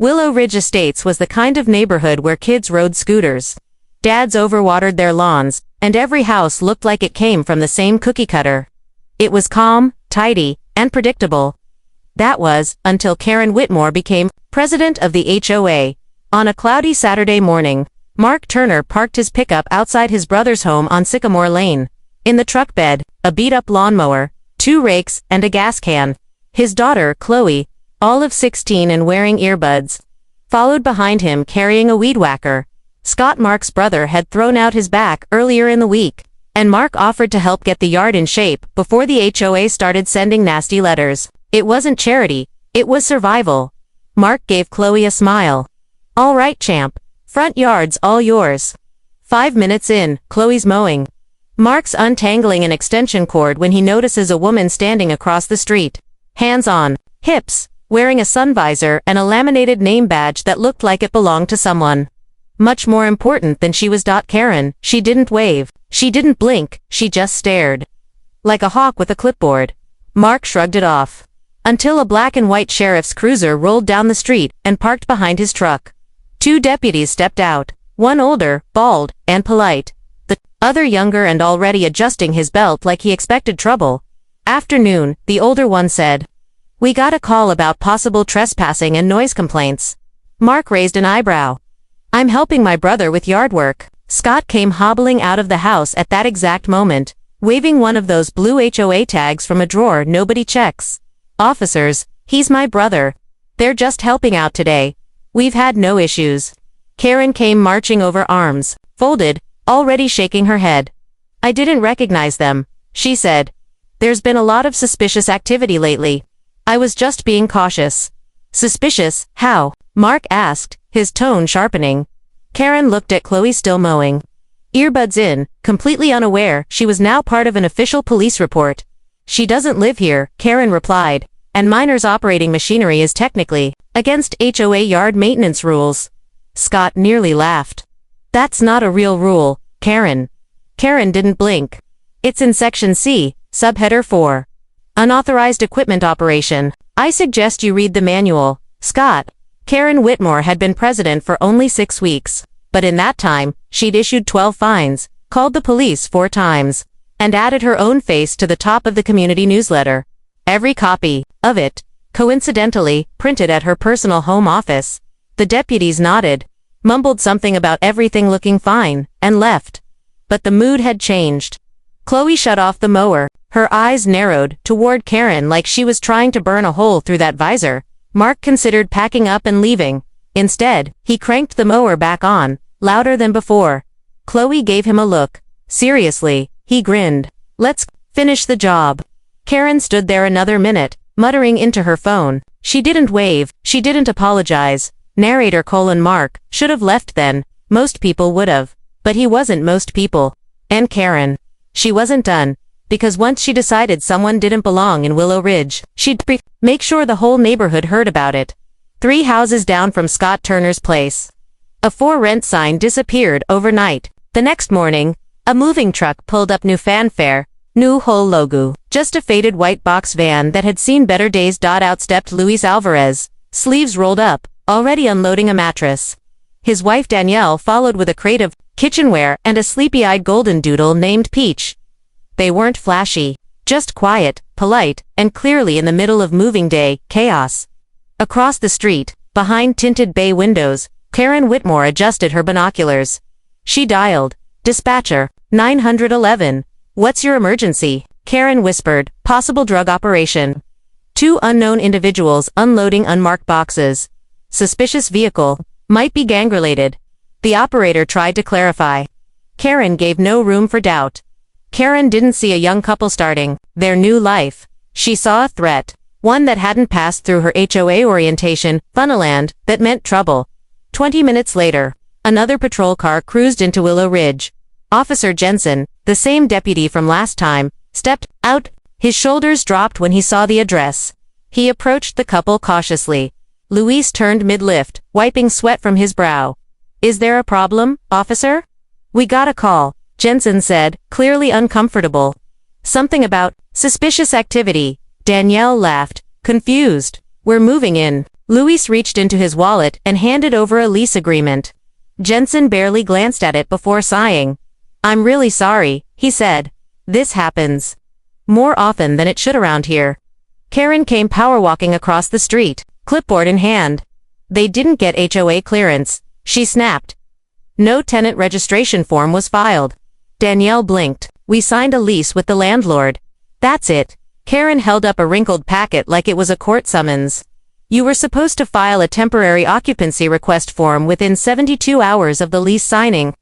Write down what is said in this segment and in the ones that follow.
Willow Ridge Estates was the kind of neighborhood where kids rode scooters. Dads overwatered their lawns, and every house looked like it came from the same cookie cutter. It was calm, tidy, and predictable. That was, until Karen Whitmore became president of the HOA. On a cloudy Saturday morning, Mark Turner parked his pickup outside his brother's home on Sycamore Lane. In the truck bed, a beat-up lawnmower, 2 rakes, and a gas can. His daughter, Chloe, all of 16 and wearing earbuds, followed behind him carrying a weed whacker. Scott, Mark's brother, had thrown out his back earlier in the week, and Mark offered to help get the yard in shape before the HOA started sending nasty letters. It wasn't charity, it was survival. Mark gave Chloe a smile. "All right, champ. Front yard's all yours." 5 minutes in, Chloe's mowing. Mark's untangling an extension cord when he notices a woman standing across the street. Hands on hips, wearing a sun visor and a laminated name badge that looked like it belonged to someone. Much more important than she was. Karen, she didn't wave, she didn't blink, she just stared. Like a hawk with a clipboard. Mark shrugged it off. Until a black and white sheriff's cruiser rolled down the street and parked behind his truck. 2 deputies stepped out, one older, bald, and polite. The other younger and already adjusting his belt like he expected trouble. "Afternoon," the older one said. "We got a call about possible trespassing and noise complaints." Mark raised an eyebrow. "I'm helping my brother with yard work." Scott came hobbling out of the house at that exact moment, waving one of those blue HOA tags from a drawer nobody checks. "Officers, he's my brother. They're just helping out today. We've had no issues." Karen came marching over, arms folded, already shaking her head. "I didn't recognize them," she said. "There's been a lot of suspicious activity lately. I was just being cautious." "Suspicious, how?" Mark asked, his tone sharpening. Karen looked at Chloe still mowing. Earbuds in, completely unaware she was now part of an official police report. "She doesn't live here," Karen replied, "and minors operating machinery is technically against HOA yard maintenance rules." Scott nearly laughed. "That's not a real rule, Karen." Karen didn't blink. "It's in Section C, Subheader 4. Unauthorized equipment operation. I suggest you read the manual, Scott." Karen Whitmore had been president for only 6 weeks, but in that time, she'd issued 12 fines, called the police 4 times, and added her own face to the top of the community newsletter. Every copy of it, coincidentally, printed at her personal home office. The deputies nodded, mumbled something about everything looking fine, and left. But the mood had changed. Chloe shut off the mower, her eyes narrowed toward Karen like she was trying to burn a hole through that visor. Mark considered packing up and leaving. Instead, he cranked the mower back on, louder than before. Chloe gave him a look. Seriously, he grinned. "Let's finish the job." Karen stood there another minute, muttering into her phone. She didn't wave, she didn't apologize. Narrator: Mark should have left then. Most people would have. But he wasn't most people. And Karen. She wasn't done. Because once she decided someone didn't belong in Willow Ridge, she'd make sure the whole neighborhood heard about it. 3 houses down from Scott Turner's place. A for rent sign disappeared overnight. The next morning, a moving truck pulled up, new fanfare, new whole logo. Just a faded white box van that had seen better days. Out stepped Luis Alvarez, sleeves rolled up, already unloading a mattress. His wife Danielle followed with a crate of kitchenware and a sleepy-eyed golden doodle named Peach. They weren't flashy, just quiet, polite, and clearly in the middle of moving day chaos. Across the street, behind tinted bay windows, Karen Whitmore adjusted her binoculars. She dialed, "Dispatcher, 911. What's your emergency?" Karen whispered, "Possible drug operation. 2 unknown individuals unloading unmarked boxes. Suspicious vehicle, might be gang-related." The operator tried to clarify. Karen gave no room for doubt. Karen didn't see a young couple starting their new life. She saw a threat, one that hadn't passed through her HOA orientation, Funneland, that meant trouble. 20 minutes later, another patrol car cruised into Willow Ridge. Officer Jensen, the same deputy from last time, stepped out. His shoulders dropped when he saw the address. He approached the couple cautiously. Luis turned mid-lift, wiping sweat from his brow. "Is there a problem, officer?" "We got a call," Jensen said, clearly uncomfortable. "Something about suspicious activity." Danielle laughed, confused. "We're moving in. Luis reached into his wallet and handed over a lease agreement. Jensen barely glanced at it before sighing. "I'm really sorry," he said. "This happens more often than it should around here." Karen came power-walking across the street, clipboard in hand. "They didn't get HOA clearance," she snapped. No tenant registration form was filed. Danielle blinked. "We signed a lease with the landlord." "That's it." Karen held up a wrinkled packet like it was a court summons. "You were supposed to file a temporary occupancy request form within 72 hours of the lease signing."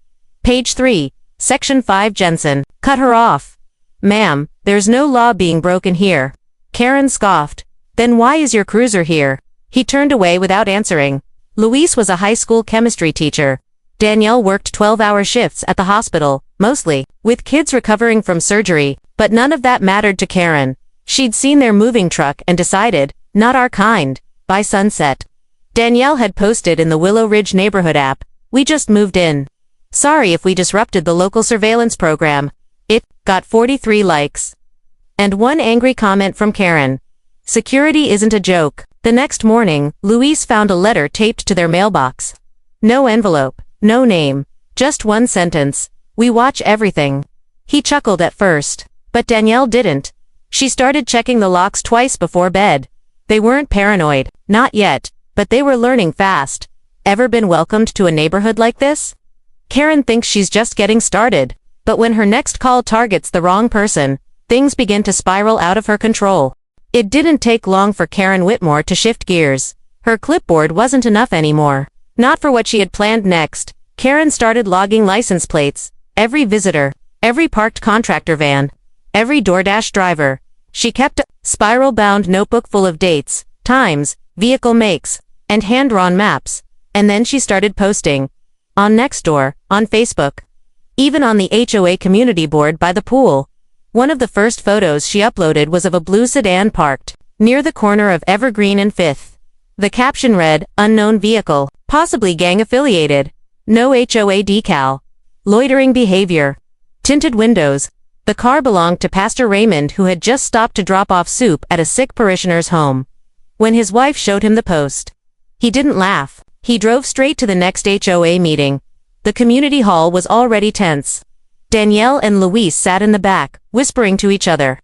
Page 3, Section 5. Jensen cut her off. "Ma'am, there's no law being broken here." Karen scoffed. "Then why is your cruiser here?" He turned away without answering. Luis was a high school chemistry teacher. Danielle worked 12-hour shifts at the hospital, mostly with kids recovering from surgery, but none of that mattered to Karen. She'd seen their moving truck and decided, not our kind, by sunset. Danielle had posted in the Willow Ridge neighborhood app, "We just moved in. Sorry if we disrupted the local surveillance program." It got 43 likes. And one angry comment from Karen. "Security isn't a joke." The next morning, Luis found a letter taped to their mailbox. No envelope, no name, just one sentence. "We watch everything." He chuckled at first, but Danielle didn't. She started checking the locks twice before bed. They weren't paranoid, not yet, but they were learning fast. Ever been welcomed to a neighborhood like this? Karen thinks she's just getting started, but when her next call targets the wrong person, things begin to spiral out of her control. It didn't take long for Karen Whitmore to shift gears. Her clipboard wasn't enough anymore. Not for what she had planned next. Karen started logging license plates, every visitor, every parked contractor van, every DoorDash driver. She kept a spiral-bound notebook full of dates, times, vehicle makes, and hand-drawn maps. And then she started posting. On Nextdoor, on Facebook. Even on the HOA community board by the pool. One of the first photos she uploaded was of a blue sedan parked near the corner of Evergreen and 5th. The caption read, "Unknown vehicle, possibly gang-affiliated. No HOA decal. Loitering behavior. Tinted windows." The car belonged to Pastor Raymond, who had just stopped to drop off soup at a sick parishioner's home. When his wife showed him the post, he didn't laugh. He drove straight to the next HOA meeting. The community hall was already tense. Danielle and Luis sat in the back, whispering to each other.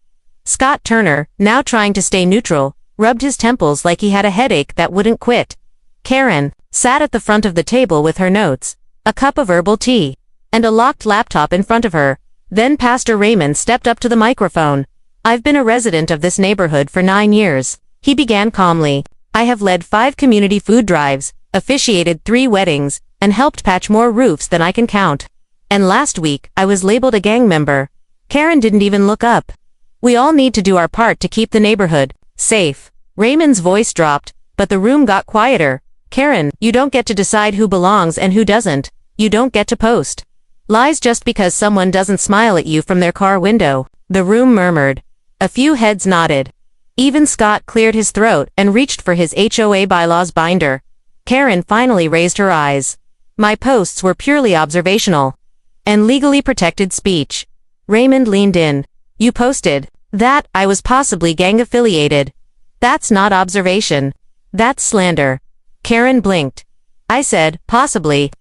Scott Turner, now trying to stay neutral, rubbed his temples like he had a headache that wouldn't quit. Karen sat at the front of the table with her notes, a cup of herbal tea, and a locked laptop in front of her. Then Pastor Raymond stepped up to the microphone. "I've been a resident of this neighborhood for 9 years, he began calmly. "I have led 5 community food drives, officiated 3 weddings, and helped patch more roofs than I can count. And last week, I was labeled a gang member." Karen didn't even look up. "We all need to do our part to keep the neighborhood safe." Raymond's voice dropped, but the room got quieter. "Karen, you don't get to decide who belongs and who doesn't. You don't get to post lies just because someone doesn't smile at you from their car window." The room murmured. A few heads nodded. Even Scott cleared his throat and reached for his HOA bylaws binder. Karen finally raised her eyes. "My posts were purely observational and legally protected speech." Raymond leaned in. "You posted that I was possibly gang-affiliated. That's not observation. That's slander." Karen blinked. "I said, possibly."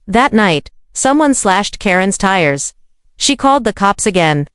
That night, someone slashed Karen's tires. She called the cops again.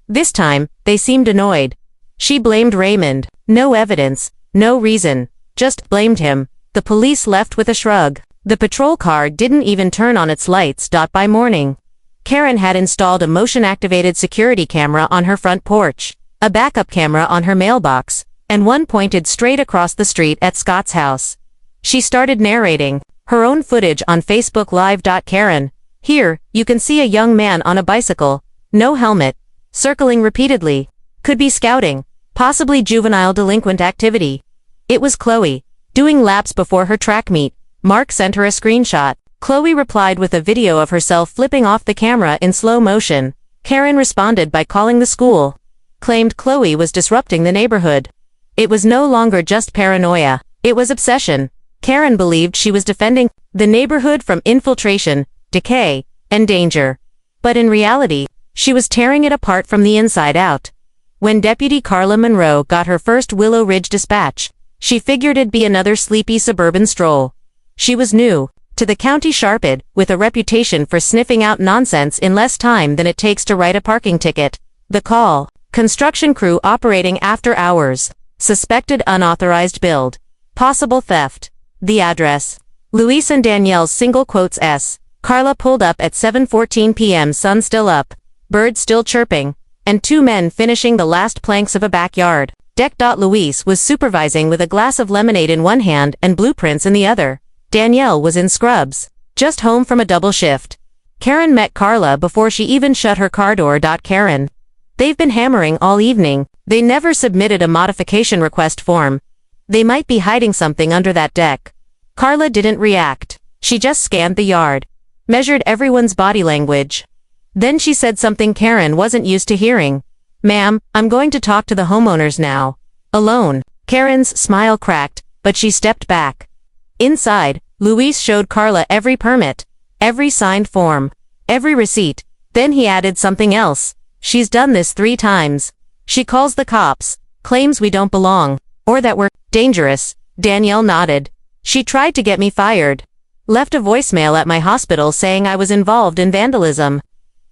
This time, they seemed annoyed. She blamed Raymond. No evidence, no reason, just blamed him. The police left with a shrug. The patrol car didn't even turn on its lights. By morning, Karen had installed a motion-activated security camera on her front porch, a backup camera on her mailbox, and one pointed straight across the street at Scott's house. She started narrating her own footage on Facebook Live. "Karen, here, you can see a young man on a bicycle, no helmet, circling repeatedly. Could be scouting, possibly juvenile delinquent activity." It was Chloe, doing laps before her track meet. Mark sent her a screenshot. Chloe replied with a video of herself flipping off the camera in slow motion. Karen responded by calling the school. Claimed Chloe was disrupting the neighborhood. It was no longer just paranoia. It was obsession. Karen believed she was defending the neighborhood from infiltration, decay, and danger. But in reality, she was tearing it apart from the inside out. When Deputy Carla Monroe got her first Willow Ridge dispatch, She figured it'd be another sleepy suburban stroll. She was new to the county sharped, with a reputation for sniffing out nonsense in less time than it takes to write a parking ticket. The call: construction crew operating after hours. Suspected unauthorized build. Possible theft. The address: Luis and Danielle's single quotes S. Carla pulled up at 7:14 p.m. Sun still up, birds still chirping, and two men finishing the last planks of a backyard deck. Luis was supervising with a glass of lemonade in one hand and blueprints in the other. Danielle was in scrubs, just home from a double shift. Karen met Carla before she even shut her car door. Karen: they've been hammering all evening. They never submitted a modification request form. They might be hiding something under that deck. Carla didn't react. She just scanned the yard, measured everyone's body language. Then she said something Karen wasn't used to hearing. "Ma'am, I'm going to talk to the homeowners now. Alone." Karen's smile cracked, but she stepped back. Inside, Luis showed Carla every permit, every signed form, every receipt. Then he added something else. "She's done this 3 times. She calls the cops, claims we don't belong, or that we're dangerous." Danielle nodded. "She tried to get me fired. Left a voicemail at my hospital saying I was involved in vandalism."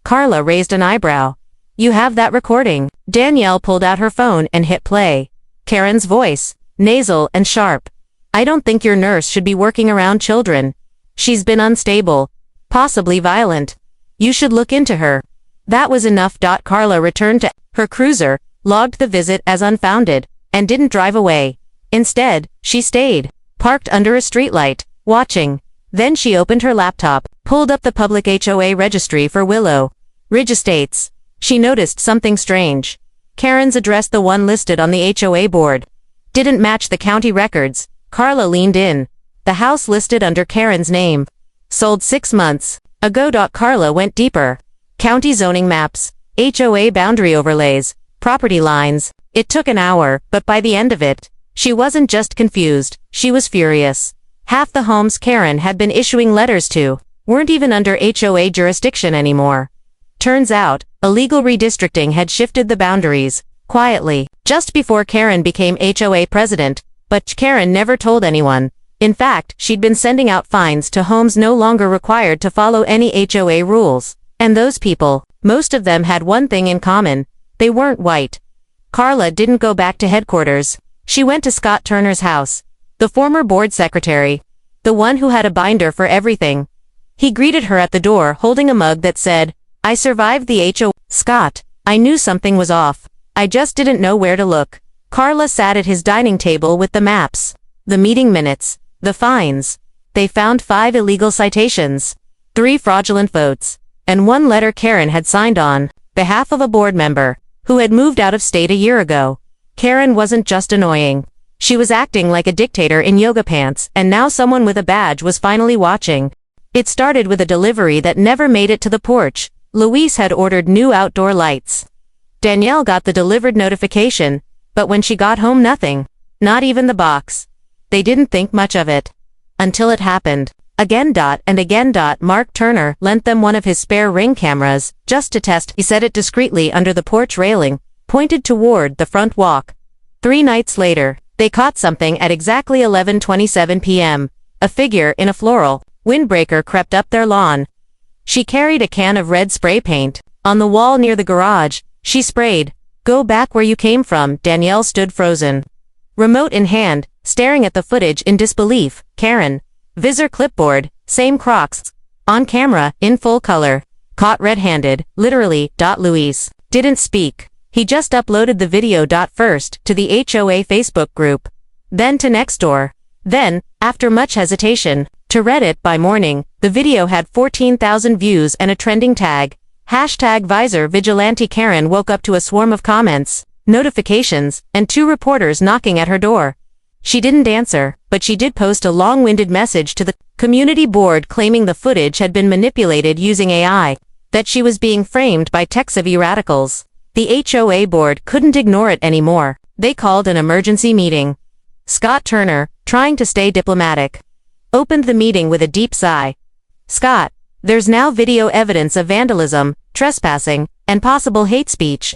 Carla raised an eyebrow. "You have that recording?" Danielle pulled out her phone and hit play. Karen's voice, nasal and sharp: "I don't think your nurse should be working around children. She's been unstable, possibly violent. You should look into her." That was enough. Carla returned to her cruiser, logged the visit as unfounded, and didn't drive away. Instead, she stayed, parked under a streetlight, watching. Then she opened her laptop, pulled up the public HOA registry for Willow Ridge Estates. She noticed something strange. Karen's address, the one listed on the HOA board, didn't match the county records. Carla leaned in. The house listed under Karen's name. Sold 6 months ago. Carla went deeper. County zoning maps, HOA boundary overlays, property lines. It took an hour, but by the end of it, she wasn't just confused, she was furious. Half the homes Karen had been issuing letters to weren't even under HOA jurisdiction anymore. Turns out, illegal redistricting had shifted the boundaries, quietly, just before Karen became HOA president, but Karen never told anyone. In fact, she'd been sending out fines to homes no longer required to follow any HOA rules. And those people, most of them had one thing in common: they weren't white. Carla didn't go back to headquarters. She went to Scott Turner's house, the former board secretary, the one who had a binder for everything. He greeted her at the door holding a mug that said, "I survived the HOA." "Scott, I knew something was off. I just didn't know where to look." Carla sat at his dining table with the maps, the meeting minutes, the fines. They found 5 illegal citations, 3 fraudulent votes, and 1 letter Karen had signed on behalf of a board member who had moved out of state a year ago. Karen wasn't just annoying. She was acting like a dictator in yoga pants, and now someone with a badge was finally watching. It started with a delivery that never made it to the porch. Luis had ordered new outdoor lights. Danielle got the delivered notification, but when she got home, nothing. Not even the box. They didn't think much of it. Until it happened. Again. And again. Mark Turner lent them one of his spare Ring cameras, just to test. He set it discreetly under the porch railing, pointed toward the front walk. 3 nights later, they caught something at exactly 11:27 p.m. A figure in a floral windbreaker crept up their lawn. She carried a can of red spray paint. On the wall near the garage, she sprayed. "Go back where you came from." Danielle stood frozen, remote in hand, staring at the footage in disbelief. Karen, visor clipboard, same Crocs, on camera, in full color, caught red-handed, literally. Luis didn't speak. He just uploaded the video. First to the HOA Facebook group, then to Nextdoor, then, after much hesitation, to Reddit. By morning, the video had 14,000 views and a trending tag, #Visor Vigilante. Karen woke up to a swarm of comments, notifications, and 2 reporters knocking at her door. She didn't answer, but she did post a long-winded message to the community board claiming the footage had been manipulated using AI, that she was being framed by tech-savvy radicals. The HOA board couldn't ignore it anymore. They called an emergency meeting. Scott Turner, trying to stay diplomatic, opened the meeting with a deep sigh. "Scott, there's now video evidence of vandalism, trespassing, and possible hate speech.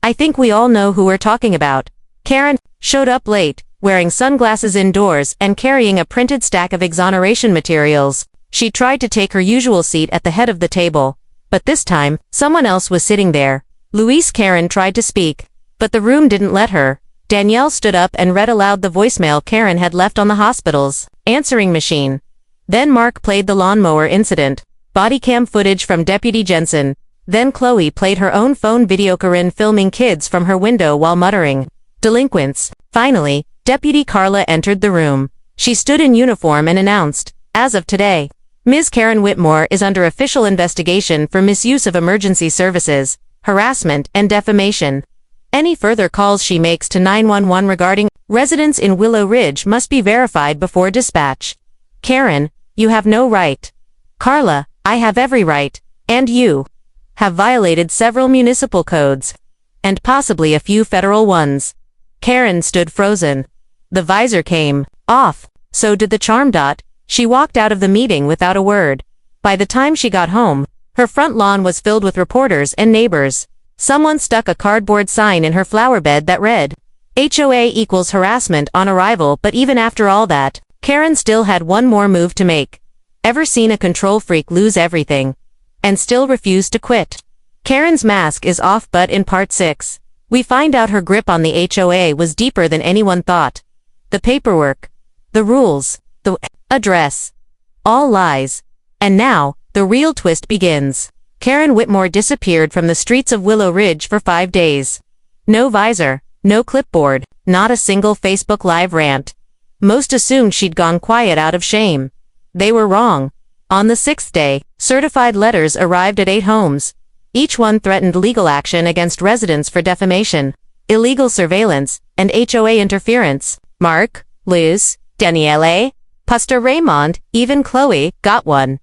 I think we all know who we're talking about." Karen showed up late, wearing sunglasses indoors and carrying a printed stack of exoneration materials. She tried to take her usual seat at the head of the table, but this time, someone else was sitting there. Louise Karen tried to speak, but the room didn't let her. Danielle stood up and read aloud the voicemail Karen had left on the hospital's answering machine. Then Mark played the lawnmower incident, body cam footage from Deputy Jensen. Then Chloe played her own phone video Corinne filming kids from her window while muttering, "Delinquents." Finally, Deputy Carla entered the room. She stood in uniform and announced, "As of today, Ms. Karen Whitmore is under official investigation for misuse of emergency services, harassment, and defamation. Any further calls she makes to 911 regarding residents in Willow Ridge must be verified before dispatch. Karen, you have no right. Carla, I have every right, and you have violated several municipal codes, and possibly a few federal ones." Karen stood frozen. The visor came off, so did the charm. She walked out of the meeting without a word. By the time she got home, her front lawn was filled with reporters and neighbors. Someone stuck a cardboard sign in her flower bed that read, "HOA equals harassment on arrival." But even after all that, Karen still had one more move to make. Ever seen a control freak lose everything and still refuse to quit? Karen's mask is off, but in part 6, we find out her grip on the HOA was deeper than anyone thought. The paperwork, the rules, the address, all lies. And now, the real twist begins. Karen Whitmore disappeared from the streets of Willow Ridge for 5 days. No visor, no clipboard, not a single Facebook Live rant. Most assumed she'd gone quiet out of shame. They were wrong. On the 6th day, certified letters arrived at 8 homes. Each one threatened legal action against residents for defamation, illegal surveillance, and HOA interference. Mark, Liz, Danielle, Pastor Raymond, even Chloe, got one.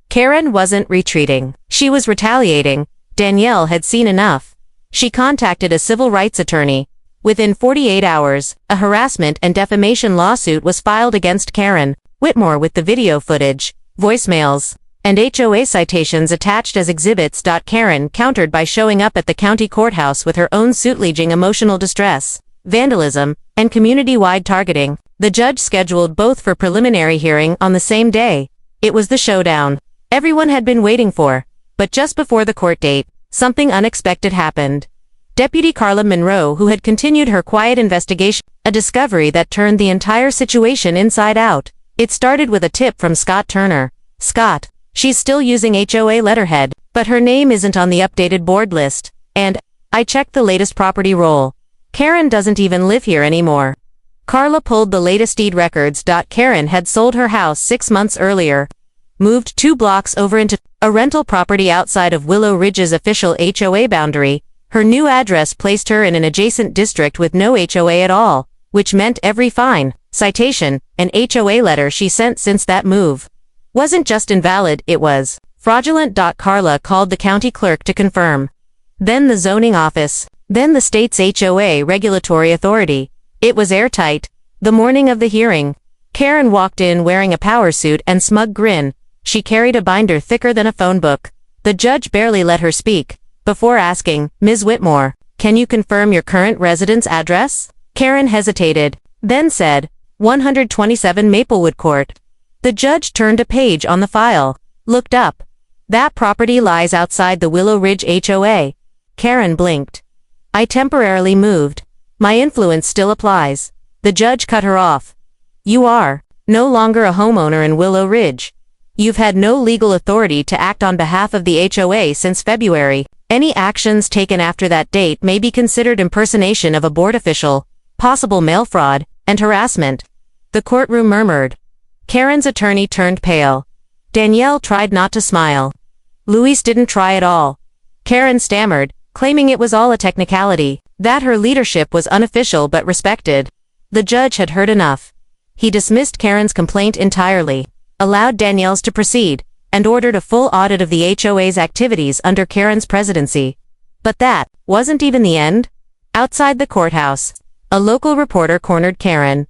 Karen wasn't retreating. She was retaliating. Danielle had seen enough. She contacted a civil rights attorney. Within 48 hours, a harassment and defamation lawsuit was filed against Karen Whitmore with the video footage, voicemails, and HOA citations attached as exhibits. Karen countered by showing up at the county courthouse with her own suit alleging emotional distress, vandalism, and community-wide targeting. The judge scheduled both for preliminary hearing on the same day. It was the showdown everyone had been waiting for. But just before the court date, something unexpected happened. Deputy Carla Monroe, who had continued her quiet investigation, a discovery that turned the entire situation inside out. It started with a tip from Scott Turner. "Scott, she's still using HOA letterhead, but her name isn't on the updated board list. And I checked the latest property roll. Karen doesn't even live here anymore." Carla pulled the latest deed records. Karen had sold her house 6 months earlier, moved 2 blocks over into a rental property outside of Willow Ridge's official HOA boundary. Her new address placed her in an adjacent district with no HOA at all, which meant every fine, citation, and HOA letter she sent since that move wasn't just invalid, it was fraudulent. Carla called the county clerk to confirm. Then the zoning office, then the state's HOA regulatory authority. It was airtight. The morning of the hearing, Karen walked in wearing a power suit and smug grin. She carried a binder thicker than a phone book. The judge barely let her speak before asking, "Ms. Whitmore, can you confirm your current residence address?" Karen hesitated, then said, 127 Maplewood Court. The judge turned a page on the file, looked up. "That property lies outside the Willow Ridge HOA." Karen blinked. "I temporarily moved. My influence still applies." The judge cut her off. "You are no longer a homeowner in Willow Ridge. You've had no legal authority to act on behalf of the HOA since February. Any actions taken after that date may be considered impersonation of a board official, possible mail fraud, and harassment." The courtroom murmured. Karen's attorney turned pale. Danielle tried not to smile. Louise didn't try at all. Karen stammered, claiming it was all a technicality, that her leadership was unofficial but respected. The judge had heard enough. He dismissed Karen's complaint entirely, allowed Danielle's to proceed, and ordered a full audit of the HOA's activities under Karen's presidency. But that wasn't even the end. Outside the courthouse, a local reporter cornered Karen.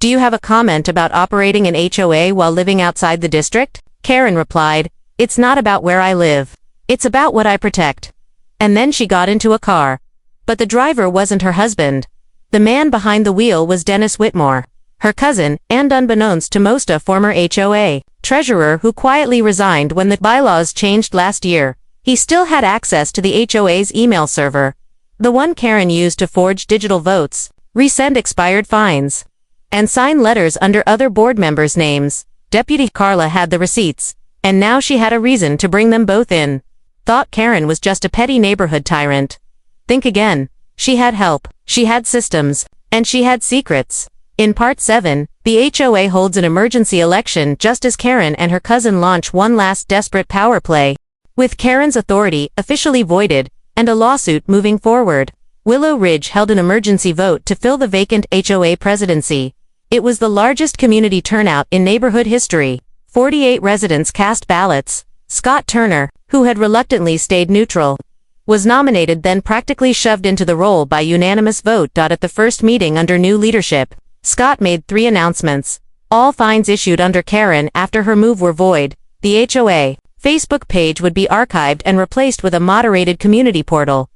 "Do you have a comment about operating an HOA while living outside the district?" Karen replied, "It's not about where I live. It's about what I protect." And then she got into a car. But the driver wasn't her husband. The man behind the wheel was Dennis Whitmore, her cousin, and unbeknownst to most a former HOA treasurer who quietly resigned when the bylaws changed last year. He still had access to the HOA's email server, the one Karen used to forge digital votes, resend expired fines, and sign letters under other board members' names. Deputy Carla had the receipts, and now she had a reason to bring them both in. Thought Karen was just a petty neighborhood tyrant. Think again. She had help, she had systems, and she had secrets. In Part 7, the HOA holds an emergency election just as Karen and her cousin launch one last desperate power play. With Karen's authority officially voided, and a lawsuit moving forward, Willow Ridge held an emergency vote to fill the vacant HOA presidency. It was the largest community turnout in neighborhood history. 48 residents cast ballots. Scott Turner, who had reluctantly stayed neutral, was nominated, then practically shoved into the role by unanimous vote. At the first meeting under new leadership, Scott made 3 announcements. All fines issued under Karen after her move were void. The HOA Facebook page would be archived and replaced with a moderated community portal.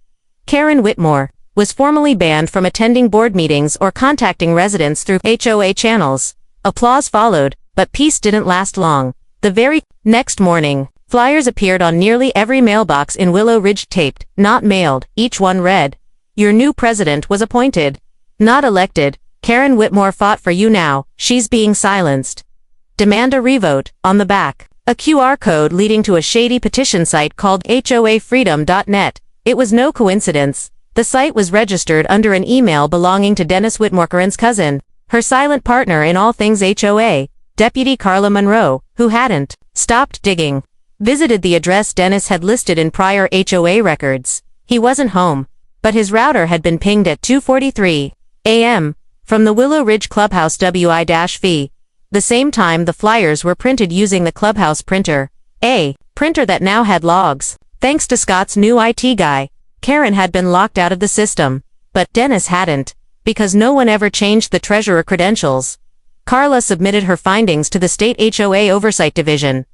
Karen Whitmore was formally banned from attending board meetings or contacting residents through HOA channels. Applause followed, but peace didn't last long. The very next morning, flyers appeared on nearly every mailbox in Willow Ridge, taped, not mailed. Each one read, "Your new president was appointed. Not elected. Karen Whitmore fought for you, now she's being silenced. Demand a revote." On the back, a QR code leading to a shady petition site called HOAfreedom.net. It was no coincidence. The site was registered under an email belonging to Dennis Whitmore, Karen's cousin, her silent partner in all things HOA, Deputy Carla Monroe, who hadn't stopped digging. Visited the address Dennis had listed in prior HOA records. He wasn't home, but his router had been pinged at 2:43 a.m. from the Willow Ridge Clubhouse WI-V. The same time the flyers were printed using the Clubhouse printer, a printer that now had logs. Thanks to Scott's new IT guy, Karen had been locked out of the system, but Dennis hadn't, because no one ever changed the treasurer credentials. Carla submitted her findings to the state HOA Oversight Division.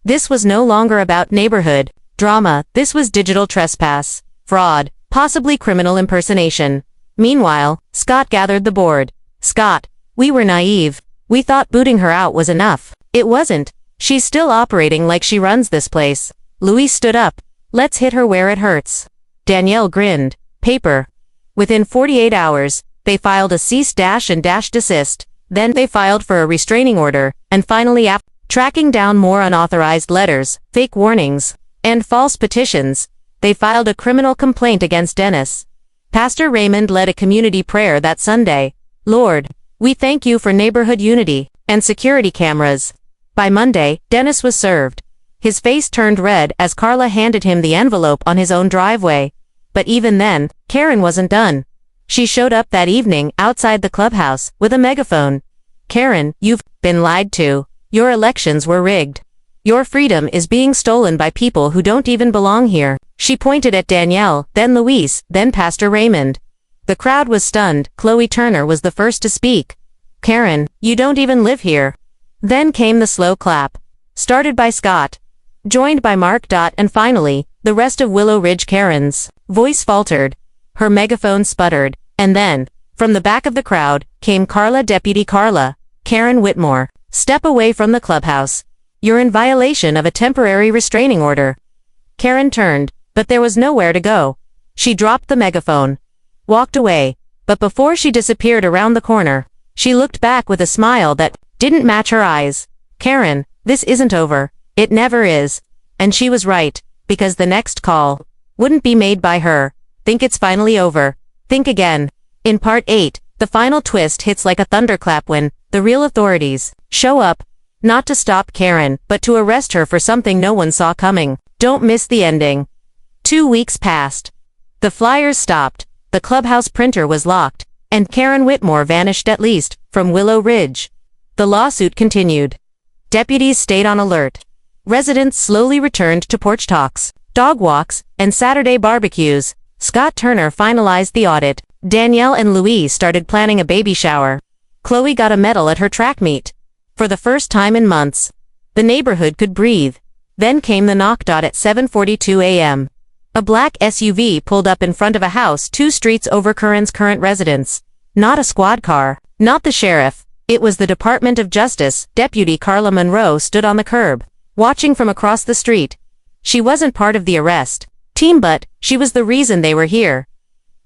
This was no longer about neighborhood drama. This was digital trespass, fraud, possibly criminal impersonation. Meanwhile, Scott gathered the board. "Scott, we were naive. We thought booting her out was enough. It wasn't. She's still operating like she runs this place." Louise stood up. "Let's hit her where it hurts." Danielle grinned. "Paper." Within 48 hours, they filed a cease and desist. Then they filed for a restraining order, and finally, after tracking down more unauthorized letters, fake warnings, and false petitions, they filed a criminal complaint against Dennis. Pastor Raymond led a community prayer that Sunday. "Lord, we thank you for neighborhood unity and security cameras." By Monday, Dennis was served. His face turned red as Carla handed him the envelope on his own driveway. But even then, Karen wasn't done. She showed up that evening outside the clubhouse with a megaphone. "Karen, you've been lied to. Your elections were rigged. Your freedom is being stolen by people who don't even belong here." She pointed at Danielle, then Louise, then Pastor Raymond. The crowd was stunned. Chloe Turner was the first to speak. "Karen, you don't even live here." Then came the slow clap, started by Scott, joined by Mark. And finally, the rest of Willow Ridge. Karen's voice faltered. Her megaphone sputtered. And then, from the back of the crowd, came Carla. "Deputy Carla. Karen Whitmore, step away from the clubhouse. You're in violation of a temporary restraining order." Karen turned, but there was nowhere to go. She dropped the megaphone, walked away, but before she disappeared around the corner, she looked back with a smile that didn't match her eyes. "Karen, this isn't over. It never is." And she was right, because the next call wouldn't be made by her. Think it's finally over. Think again. In Part 8, the final twist hits like a thunderclap when the real authorities show up, not to stop Karen, but to arrest her for something no one saw coming. Don't miss the ending. 2 weeks passed. The flyers stopped, the clubhouse printer was locked, and Karen Whitmore vanished, at least, from Willow Ridge. The lawsuit continued. Deputies stayed on alert. Residents slowly returned to porch talks, dog walks, and Saturday barbecues. Scott Turner finalized the audit. Danielle and Louise started planning a baby shower. Chloe got a medal at her track meet. For the first time in months, the neighborhood could breathe. Then came the knock. At 7:42 a.m. A black SUV pulled up in front of a house 2 streets over Karen's current residence. Not a squad car. Not the sheriff. It was the Department of Justice. Deputy Carla Monroe stood on the curb, watching from across the street. She wasn't part of the arrest team, but she was the reason they were here.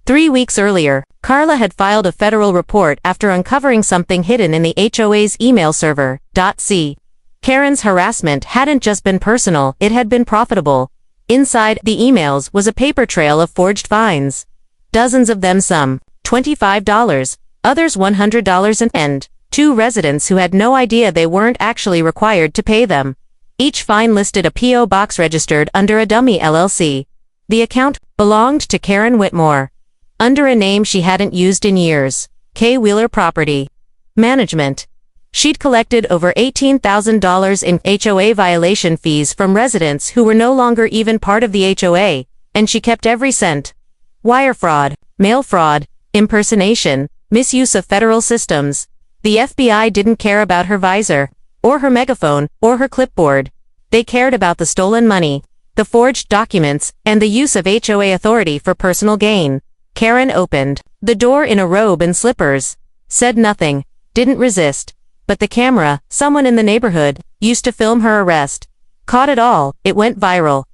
3 weeks earlier, Carla had filed a federal report after uncovering something hidden in the HOA's email server. C. Karen's harassment hadn't just been personal, it had been profitable. Inside the emails was a paper trail of forged fines. Dozens of them, some $25, others $100, and 2 residents who had no idea they weren't actually required to pay them. Each fine listed a P.O. box registered under a dummy LLC. The account belonged to Karen Whitmore, under a name she hadn't used in years, K. Wheeler Property Management. She'd collected over $18,000 in HOA violation fees from residents who were no longer even part of the HOA, and she kept every cent. Wire fraud, mail fraud, impersonation, misuse of federal systems. The FBI didn't care about her visor, or her megaphone, or her clipboard. They cared about the stolen money, the forged documents, and the use of HOA authority for personal gain. Karen opened the door in a robe and slippers, said nothing, didn't resist. But the camera, someone in the neighborhood, used to film her arrest. Caught it all, it went viral.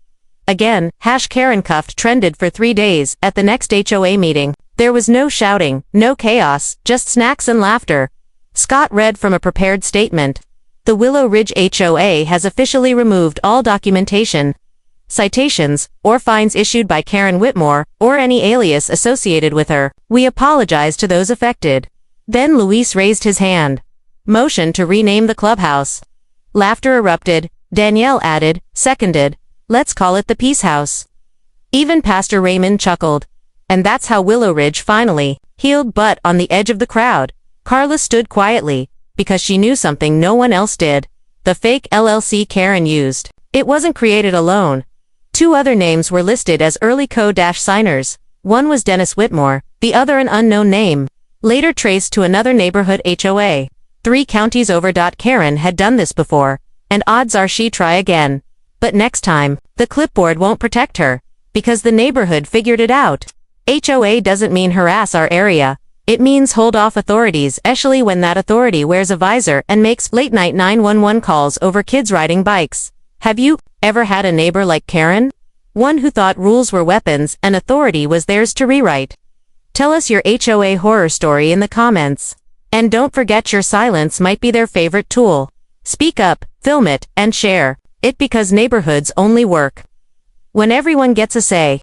Again, #Karen cuffed trended for 3 days. At the next HOA meeting, there was no shouting, no chaos, just snacks and laughter. Scott read from a prepared statement. The Willow Ridge HOA has officially removed all documentation, citations, or fines issued by Karen Whitmore, or any alias associated with her. We apologize to those affected. Then Luis raised his hand. Motion to rename the clubhouse. Laughter erupted. Danielle added, seconded, let's call it the Peace House. Even Pastor Raymond chuckled. And that's how Willow Ridge finally healed. But on the edge of the crowd, Carla stood quietly, because she knew something no one else did. The fake LLC Karen used. It wasn't created alone. 2 other names were listed as early co-signers. One was Dennis Whitmore, the other an unknown name, later traced to another neighborhood HOA. 3 counties over. Karen had done this before, and odds are she'd try again. But next time, the clipboard won't protect her, because the neighborhood figured it out. HOA doesn't mean harass our area. It means hold off authorities, especially when that authority wears a visor and makes late-night 911 calls over kids riding bikes. Have you ever had a neighbor like Karen? One who thought rules were weapons and authority was theirs to rewrite. Tell us your HOA horror story in the comments. And don't forget, your silence might be their favorite tool. Speak up, film it, and share it, because neighborhoods only work when everyone gets a say.